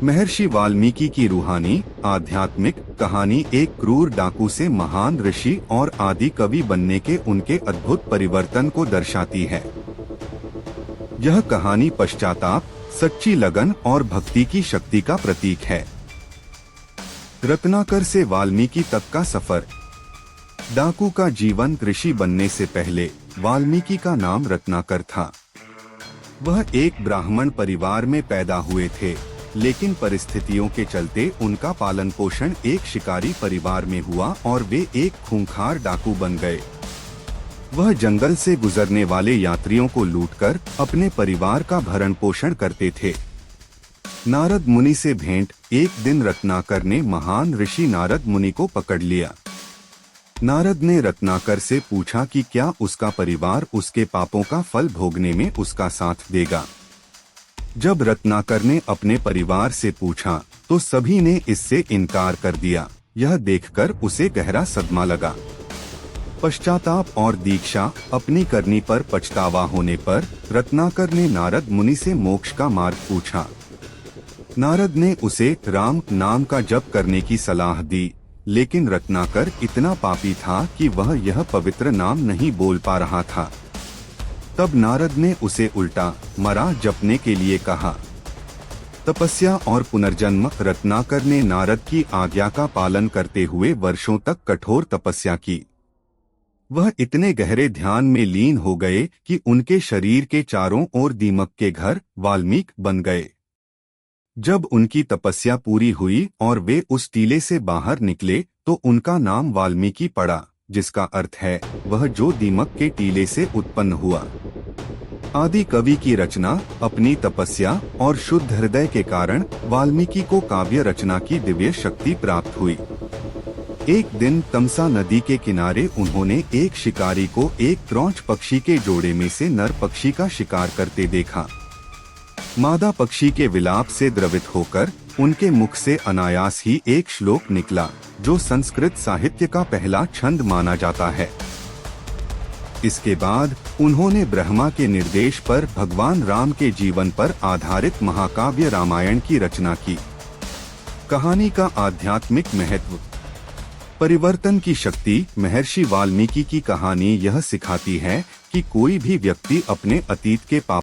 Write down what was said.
महर्षि वाल्मीकि की रूहानी आध्यात्मिक कहानी एक क्रूर डाकू से महान ऋषि और आदि कवि बनने के उनके अद्भुत परिवर्तन को दर्शाती है। यह कहानी पश्चाताप, सच्ची लगन और भक्ति की शक्ति का प्रतीक है। रत्नाकर से वाल्मीकि तक का सफर। डाकू का जीवन ऋषि बनने से पहले वाल्मीकि का नाम रत्नाकर था। वह एक ब्राह्मण परिवार में पैदा हुए थे, लेकिन परिस्थितियों के चलते उनका पालन पोषण एक शिकारी परिवार में हुआ और वे एक खूंखार डाकू बन गए। वह जंगल से गुजरने वाले यात्रियों को लूटकर अपने परिवार का भरण पोषण करते थे। नारद मुनि से भेंट। एक दिन रत्नाकर ने महान ऋषि नारद मुनि को पकड़ लिया। नारद ने रत्नाकर से पूछा कि क्या उसका परिवार उसके पापों का फल भोगने में उसका साथ देगा। जब रत्नाकर ने अपने परिवार से पूछा तो सभी ने इससे इनकार कर दिया। यह देखकर उसे गहरा सदमा लगा। पश्चाताप और दीक्षा अपनी करनी पर पछतावा होने पर रत्नाकर ने नारद मुनि से मोक्ष का मार्ग पूछा। नारद ने उसे राम नाम का जप करने की सलाह दी, लेकिन रत्नाकर इतना पापी था कि वह यह पवित्र नाम नहीं बोल पा रहा था। तब नारद ने उसे उल्टा मरा जपने के लिए कहा। तपस्या और पुनर्जन्म। रत्नाकर ने नारद की आज्ञा का पालन करते हुए वर्षों तक कठोर तपस्या की। वह इतने गहरे ध्यान में लीन हो गए कि उनके शरीर के चारों ओर दीमक के घर वाल्मीकि बन गए। जब उनकी तपस्या पूरी हुई और वे उस टीले से बाहर निकले तो उनका नाम वाल्मीकि पड़ा, जिसका अर्थ है वह जो दीमक के टीले से उत्पन्न हुआ। आदि कवि की रचना। अपनी तपस्या और शुद्ध हृदय के कारण वाल्मीकि को काव्य रचना की दिव्य शक्ति प्राप्त हुई। एक दिन तमसा नदी के किनारे उन्होंने एक शिकारी को एक क्रौंच पक्षी के जोड़े में से नर पक्षी का शिकार करते देखा। मादा पक्षी के विलाप से द्रवित होकर उनके मुख से अनायास ही एक श्लोक निकला, जो संस्कृत साहित्य का पहला छंद माना जाता है। इसके बाद उन्होंने ब्रह्मा के निर्देश पर भगवान राम के जीवन पर आधारित महाकाव्य रामायण की रचना की। कहानी का आध्यात्मिक महत्व। परिवर्तन की शक्ति। महर्षि वाल्मीकि की कहानी यह सिखाती है कि कोई भी व्यक्ति अपने अतीत के पाप